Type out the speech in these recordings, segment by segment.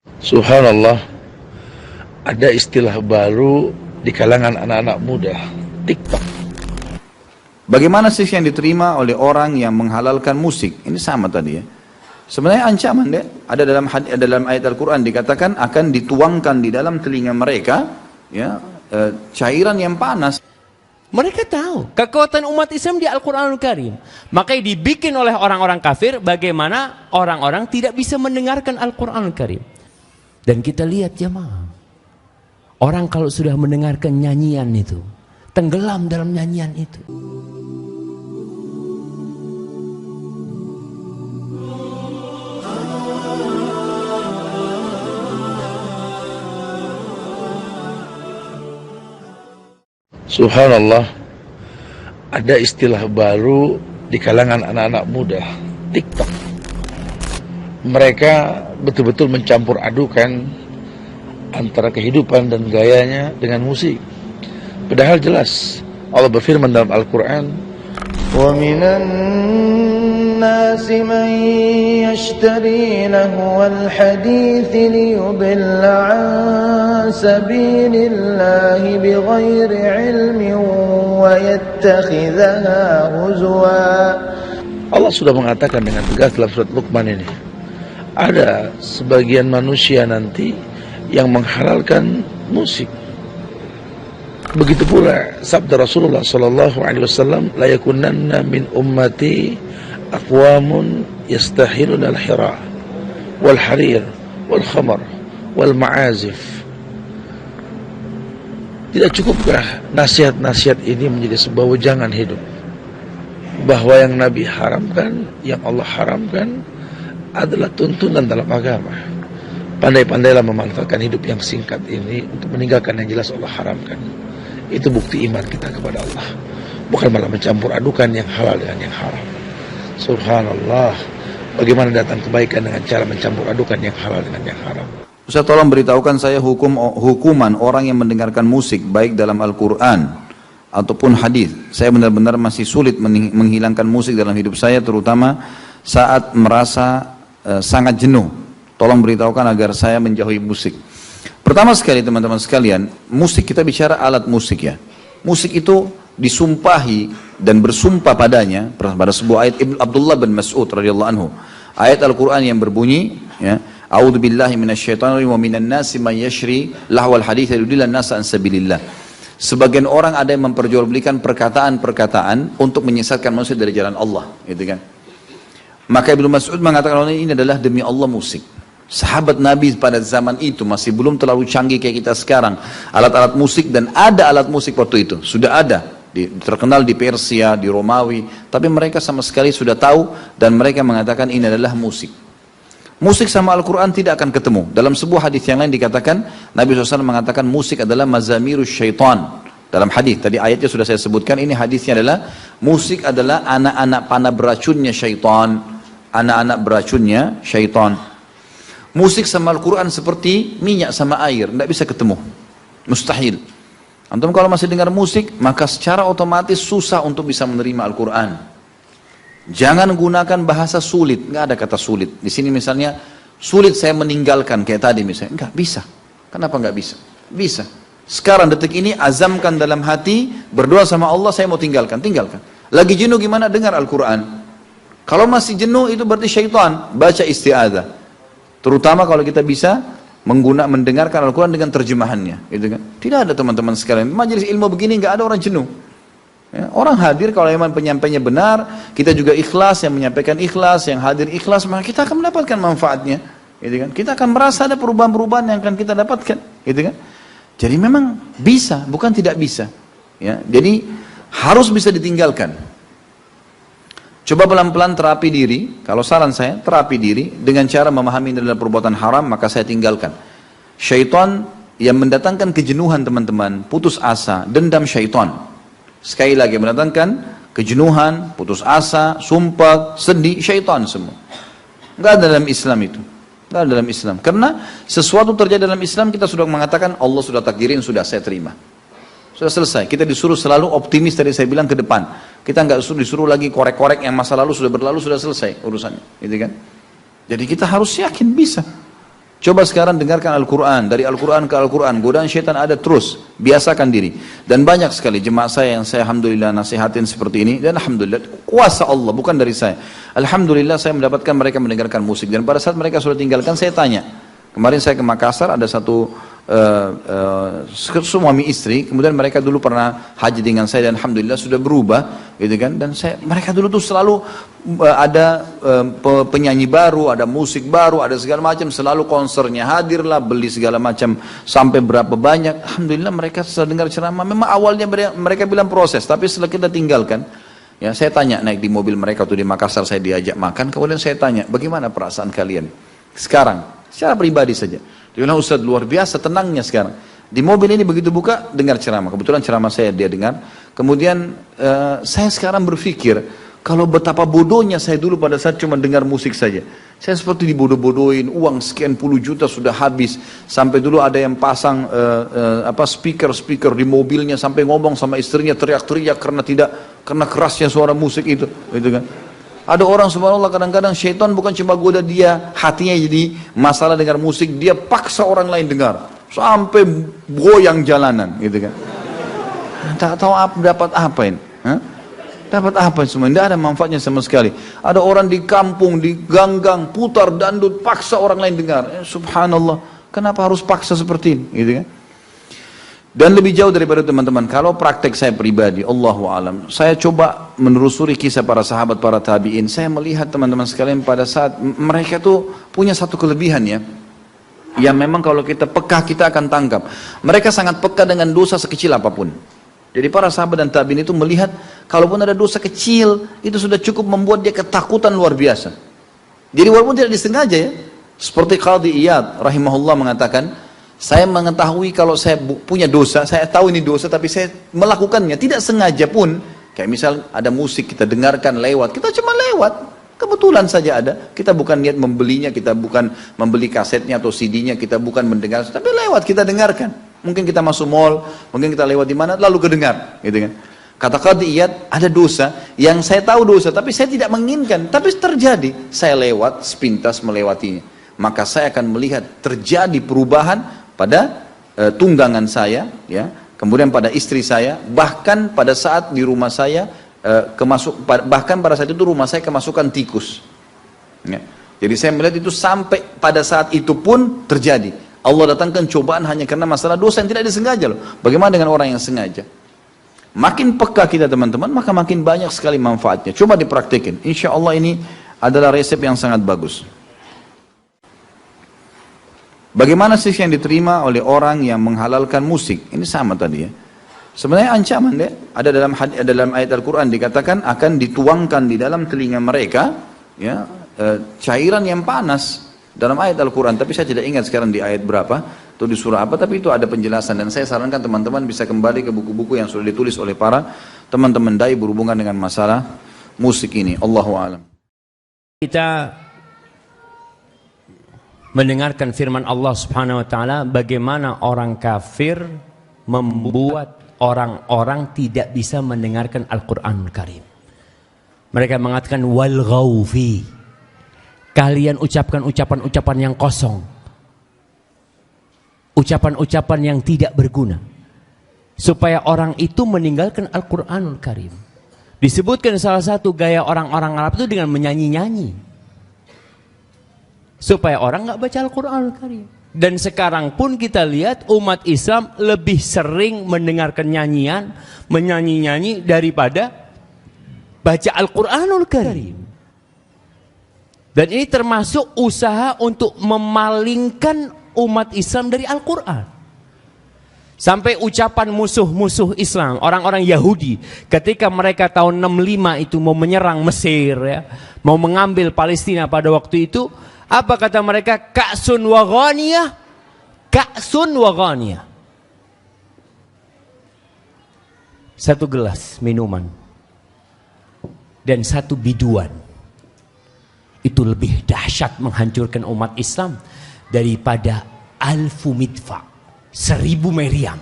Subhanallah, ada istilah baru di kalangan anak-anak muda, TikTok. Bagaimana sih yang diterima oleh orang yang menghalalkan musik? Ini sama tadi ya. Sebenarnya ancaman deh. Ada dalam ayat Al-Quran dikatakan akan dituangkan di dalam telinga mereka ya cairan yang panas. Mereka tahu kekuatan umat Islam di Al-Quranul Karim. Makanya dibikin oleh orang-orang kafir bagaimana orang-orang tidak bisa mendengarkan Al-Quranul Karim. Dan kita lihat jemaah, orang kalau sudah mendengarkan nyanyian itu, tenggelam dalam nyanyian itu. Subhanallah, ada istilah baru di kalangan anak-anak muda, TikTok. Mereka betul-betul mencampur adukan antara kehidupan dan gayanya dengan musik. Padahal jelas Allah berfirman dalam Al-Quran, وَمِنَ النَّاسِ مَنْ يَشْتَرِي لَهْوَ الْحَدِيثِ لِيُضِلَّ عَنْ سَبِيلِ اللَّهِ بِغَيْرِ عِلْمٍ وَيَتَّخِذَهَا هُزُوًا. Allah sudah mengatakan dengan tegas dalam surat Luqman ini, ada sebagian manusia nanti yang menghalalkan musik. Begitu pula sabda Rasulullah sallallahu alaihi wasallam, la yakunanna min ummati aqwamun yastahiluna al-hira wal harir wal khamar wal ma'azif. Tidak cukupkah nasihat-nasihat ini menjadi sebuah wejangan hidup, bahwa yang Nabi haramkan, yang Allah haramkan adalah tuntunan dalam agama. Pandai-pandailah memanfaatkan hidup yang singkat ini untuk meninggalkan yang jelas Allah haramkan. Itu bukti iman kita kepada Allah, bukan malah mencampur adukan yang halal dengan yang haram. Subhanallah, bagaimana datang kebaikan dengan cara mencampur adukan yang halal dengan yang haram. Ustaz, tolong beritahukan saya hukuman orang yang mendengarkan musik baik dalam Al-Quran ataupun hadis. Saya benar-benar masih sulit menghilangkan musik dalam hidup saya, terutama saat merasa sangat jenuh. Tolong beritahukan agar saya menjauhi musik. Pertama sekali teman-teman sekalian, musik, kita bicara alat musik ya. Musik itu disumpahi dan bersumpah padanya pada sebuah ayat Abdullah bin Mas'ud radhiyallahu anhu. Ayat Al-Quran yang berbunyi ya, A'udzu billahi minasyaitonir rajim wa minan nasi man yashri lahwal hadits yudillan nasa an sabilillah. Sebagian orang ada yang memperjualbelikan perkataan-perkataan untuk menyesatkan manusia dari jalan Allah, gitu kan. Maka Ibnu Mas'ud mengatakan ini adalah demi Allah musik. Sahabat Nabi pada zaman itu masih belum terlalu canggih kayak kita sekarang, alat-alat musik, dan ada alat musik waktu itu, sudah ada, terkenal di Persia, di Romawi, tapi mereka sama sekali sudah tahu dan mereka mengatakan ini adalah musik. Musik sama Al-Quran tidak akan ketemu. Dalam sebuah hadis yang lain dikatakan, Nabi SAW mengatakan musik adalah mazamirus syaitan. Dalam hadis, tadi ayatnya sudah saya sebutkan, ini hadisnya adalah musik adalah anak-anak panah beracunnya syaitan. Anak-anak beracunnya syaitan. Musik sama Al-Quran seperti minyak sama air, tidak bisa ketemu. Mustahil. Antum kalau masih dengar musik, maka secara otomatis susah untuk bisa menerima Al-Quran. Jangan gunakan bahasa sulit, nggak ada kata sulit. Di sini misalnya, sulit saya meninggalkan kayak tadi misalnya, nggak bisa. Kenapa nggak bisa? Bisa. Sekarang detik ini azamkan dalam hati, berdoa sama Allah, saya mau tinggalkan. Lagi jenuh gimana? Dengar Al-Quran. Kalau masih jenuh itu berarti syaitan, baca isti'adzah. Terutama kalau kita bisa mendengarkan Al-Quran dengan terjemahannya, gitu kan? Tidak ada teman-teman sekalian, majelis ilmu begini nggak ada orang jenuh. Ya, orang hadir kalau memang penyampainya benar, kita juga ikhlas, yang menyampaikan ikhlas, yang hadir ikhlas, maka kita akan mendapatkan manfaatnya, gitu kan? Kita akan merasa ada perubahan-perubahan yang akan kita dapatkan, gitu kan? Jadi memang bisa, bukan tidak bisa. Ya, jadi harus bisa ditinggalkan. Coba pelan-pelan terapi diri, kalau saran saya, terapi diri dengan cara memahami ini adalah perbuatan haram, maka saya tinggalkan. Syaitan yang mendatangkan kejenuhan teman-teman, putus asa, dendam syaitan. Sekali lagi mendatangkan kejenuhan, putus asa, sumpah, sedih, syaitan semua. Enggak ada dalam Islam itu. Enggak ada dalam Islam. Karena sesuatu terjadi dalam Islam, kita sudah mengatakan Allah sudah takdirin, sudah saya terima. Sudah selesai. Kita disuruh selalu optimis, tadi saya bilang, ke depan. Kita nggak disuruh lagi korek-korek yang masa lalu sudah berlalu, sudah selesai urusannya, gitu kan? Jadi kita harus yakin bisa. Coba sekarang dengarkan Al-Quran, dari Al-Quran ke Al-Quran, godaan syaitan ada terus, biasakan diri. Dan banyak sekali jemaah saya yang saya alhamdulillah nasihatin seperti ini, dan alhamdulillah kuasa Allah, bukan dari saya. Alhamdulillah saya mendapatkan mereka mendengarkan musik, dan pada saat mereka sudah tinggalkan saya tanya. Kemarin saya ke Makassar, ada satu suami istri, kemudian mereka dulu pernah haji dengan saya dan alhamdulillah sudah berubah, gitu kan? Dan mereka dulu tuh selalu ada penyanyi baru, ada musik baru, ada segala macam, selalu konsernya hadirlah, beli segala macam sampai berapa banyak. Alhamdulillah mereka setelah dengar ceramah, memang awalnya mereka bilang proses, tapi setelah kita tinggalkan, ya saya tanya naik di mobil mereka tuh di Makassar, saya diajak makan, kemudian saya tanya, bagaimana perasaan kalian sekarang, secara pribadi saja. Dia bilang, Ustaz luar biasa tenangnya sekarang. Di mobil ini begitu buka, dengar ceramah. Kebetulan ceramah saya dia dengar. Kemudian saya sekarang berpikir, kalau betapa bodohnya saya dulu pada saat cuma dengar musik saja. Saya seperti dibodoh-bodohin, uang sekian puluh juta sudah habis. Sampai dulu ada yang pasang speaker di mobilnya, sampai ngomong sama istrinya teriak-teriak karena kerasnya suara musik itu, gitu kan. Ada orang subhanallah kadang-kadang syaitan bukan cuma goda dia, hatinya jadi masalah dengar musik, dia paksa orang lain dengar sampai goyang jalanan, gitu kan. Tak tahu dapat apa ini, dapat apa semua, tidak ada manfaatnya sama sekali. Ada orang di kampung, di ganggang putar dandut, paksa orang lain dengar. Subhanallah, kenapa harus paksa seperti ini, gitu kan? Dan lebih jauh daripada teman-teman, kalau praktek saya pribadi, Allahu alam, saya coba menelusuri kisah para sahabat, para tabi'in, saya melihat teman-teman sekalian pada saat mereka tuh punya satu kelebihan ya, yang memang kalau kita peka kita akan tangkap. Mereka sangat peka dengan dosa sekecil apapun. Jadi para sahabat dan tabi'in itu melihat, kalaupun ada dosa kecil, itu sudah cukup membuat dia ketakutan luar biasa. Jadi walaupun tidak disengaja ya, seperti Qadhi Iyad rahimahullah mengatakan, saya mengetahui kalau saya punya dosa, saya tahu ini dosa, tapi saya melakukannya, tidak sengaja pun. Kayak misal ada musik kita dengarkan lewat, kita cuma lewat, kebetulan saja ada. Kita bukan niat membelinya, kita bukan membeli kasetnya atau CD-nya, kita bukan mendengar, tapi lewat kita dengarkan. Mungkin kita masuk mall, mungkin kita lewat di mana, lalu kedengar, gitu kan. Kata Qadhi Iyad, ada dosa yang saya tahu dosa, tapi saya tidak menginginkan, tapi terjadi. Saya lewat, sepintas melewatinya. Maka saya akan melihat terjadi perubahan pada tunggangan saya, ya, kemudian pada istri saya, bahkan pada saat di rumah saya bahkan pada saat itu rumah saya kemasukan tikus. Ya. Jadi saya melihat itu sampai pada saat itu pun terjadi. Allah datangkan cobaan hanya karena masalah dosa yang tidak disengaja loh. Bagaimana dengan orang yang sengaja? Makin peka kita teman-teman, maka makin banyak sekali manfaatnya. Coba dipraktekin. Insya Allah ini adalah resep yang sangat bagus. Bagaimana sih yang diterima oleh orang yang menghalalkan musik? Ini sama tadi ya. Sebenarnya ancaman deh. Ada dalam ayat Al-Quran dikatakan akan dituangkan di dalam telinga mereka ya, cairan yang panas dalam ayat Al-Quran. Tapi saya tidak ingat sekarang di ayat berapa atau di surah apa. Tapi itu ada penjelasan dan saya sarankan teman-teman bisa kembali ke buku-buku yang sudah ditulis oleh para teman-teman dai berhubungan dengan masalah musik ini. Allahu a'lam. Kita mendengarkan firman Allah Subhanahu wa taala, bagaimana orang kafir membuat orang-orang tidak bisa mendengarkan Al-Qur'anul Karim. Mereka mengatakan wal ghaufi. Kalian ucapkan ucapan-ucapan yang kosong. Ucapan-ucapan yang tidak berguna. Supaya orang itu meninggalkan Al-Qur'anul Karim. Disebutkan salah satu gaya orang-orang Arab itu dengan menyanyi-nyanyi. Supaya orang nggak baca Al-Quran Al-Karim. Dan sekarang pun kita lihat umat Islam lebih sering mendengarkan nyanyian, menyanyi-nyanyi daripada baca Al-Quranul Karim. Dan ini termasuk usaha untuk memalingkan umat Islam dari Al-Quran. Sampai ucapan musuh-musuh Islam, orang-orang Yahudi, ketika mereka tahun 65 itu mau menyerang Mesir, ya, mau mengambil Palestina pada waktu itu, apa kata mereka? Ka'sun wa ghaniyah. Ka'sun wa ghaniyah. Satu gelas minuman dan satu biduan. Itu lebih dahsyat menghancurkan umat Islam daripada alfu midfa, 1000 meriam.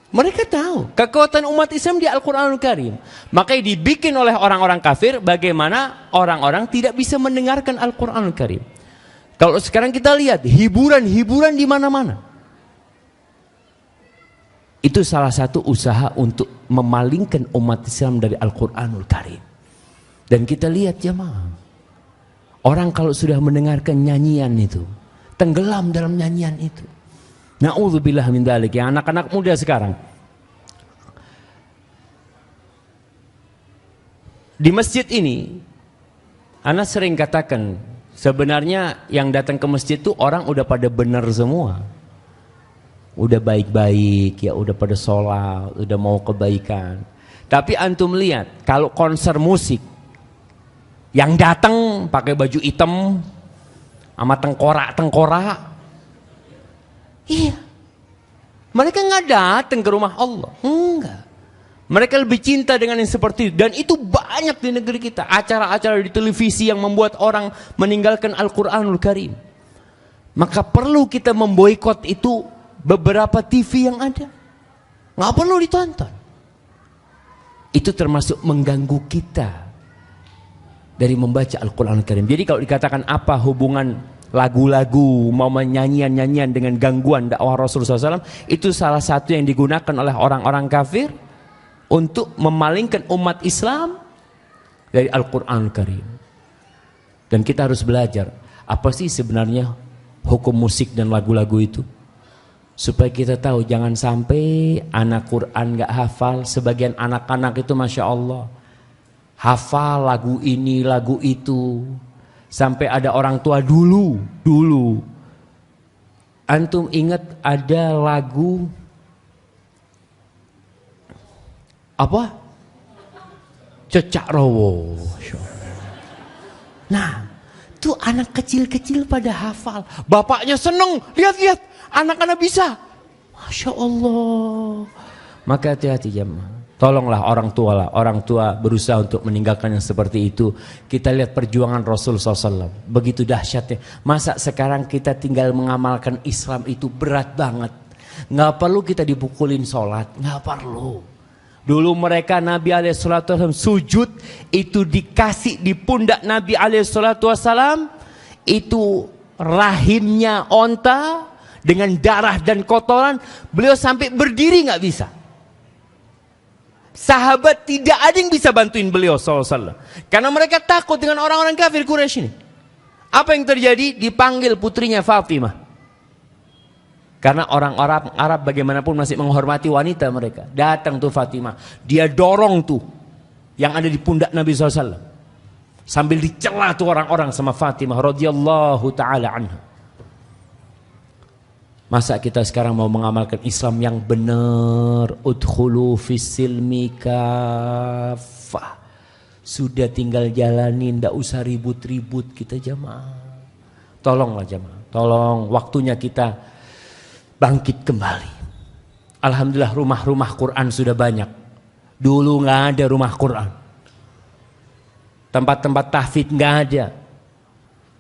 Mereka tahu kekuatan umat Islam di Al-Quranul Karim. Makanya dibikin oleh orang-orang kafir bagaimana orang-orang tidak bisa mendengarkan Al-Quranul Karim. Kalau sekarang kita lihat hiburan-hiburan di mana-mana. Itu salah satu usaha untuk memalingkan umat Islam dari Al-Quranul Karim. Dan kita lihat jemaah, orang kalau sudah mendengarkan nyanyian itu, tenggelam dalam nyanyian itu. Na'udzubillah min dzalik. Ya, anak-anak muda sekarang di masjid ini, ana sering katakan, sebenarnya yang datang ke masjid itu orang udah pada benar semua. Udah baik-baik, ya udah pada sholat, udah mau kebaikan. Tapi antum lihat, kalau konser musik, yang datang pakai baju hitam, sama tengkorak-tengkorak, iya, mereka nggak datang ke rumah Allah, enggak. Mereka lebih cinta dengan yang seperti itu. Dan itu banyak di negeri kita, acara-acara di televisi yang membuat orang meninggalkan Al-Quranul Karim. Maka perlu kita memboikot itu beberapa TV yang ada, nggak perlu ditonton. Itu termasuk mengganggu kita dari membaca Al-Quran Al-Karim. Jadi kalau dikatakan apa hubungan lagu-lagu, mau nyanyian-nyanyian dengan gangguan dakwah Rasulullah SAW, itu salah satu yang digunakan oleh orang-orang kafir untuk memalingkan umat Islam dari Al-Quran Al-Karim. Dan kita harus belajar apa sih sebenarnya hukum musik dan lagu-lagu itu, supaya kita tahu jangan sampai anak Quran gak hafal. Sebagian anak-anak itu Masya Allah hafal lagu ini, lagu itu. Sampai ada orang tua dulu. Antum ingat ada lagu apa? Cecak Rowo. Nah, tuh anak kecil-kecil pada hafal. Bapaknya seneng, lihat-lihat. Anak-anak bisa. Masya Allah. Maka hati-hati jemaah. Tolonglah orang tua lah. Orang tua berusaha untuk meninggalkan yang seperti itu. Kita lihat perjuangan Rasul SAW. Begitu dahsyatnya. Masa sekarang kita tinggal mengamalkan Islam itu berat banget. Nggak perlu kita dipukulin sholat. Nggak perlu. Dulu mereka Nabi SAW sujud. Itu dikasih di pundak Nabi SAW. Itu rahimnya onta. Dengan darah dan kotoran, beliau sampai berdiri nggak bisa. Sahabat tidak ada yang bisa bantuin beliau SAW. Karena mereka takut dengan orang-orang kafir Quraisy ini. Apa yang terjadi? Dipanggil putrinya Fatimah. Karena orang-orang Arab bagaimanapun masih menghormati wanita mereka. Datang tuh Fatimah, dia dorong tuh yang ada di pundak Nabi SAW. Sambil dicela tuh orang-orang sama Fatimah radhiyallahu taala anha. Masa kita sekarang mau mengamalkan Islam yang benar? Udkhulu fis-silmi kafah. Sudah tinggal jalanin, tidak usah ribut-ribut kita jamaah. Tolonglah jamaah, tolong waktunya kita bangkit kembali. Alhamdulillah rumah-rumah Quran sudah banyak. Dulu nggak ada rumah Quran. Tempat-tempat tahfidz nggak ada.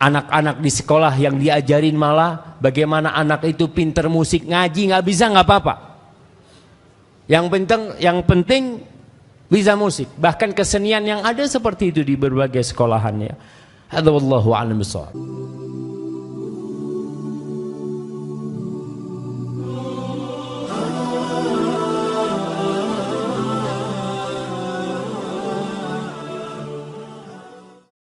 Anak-anak di sekolah yang diajarin malah bagaimana anak itu pinter musik, ngaji nggak bisa nggak apa-apa. Yang penting bisa musik. Bahkan kesenian yang ada seperti itu di berbagai sekolahannya. Hadza wallahu a'lam bishawab.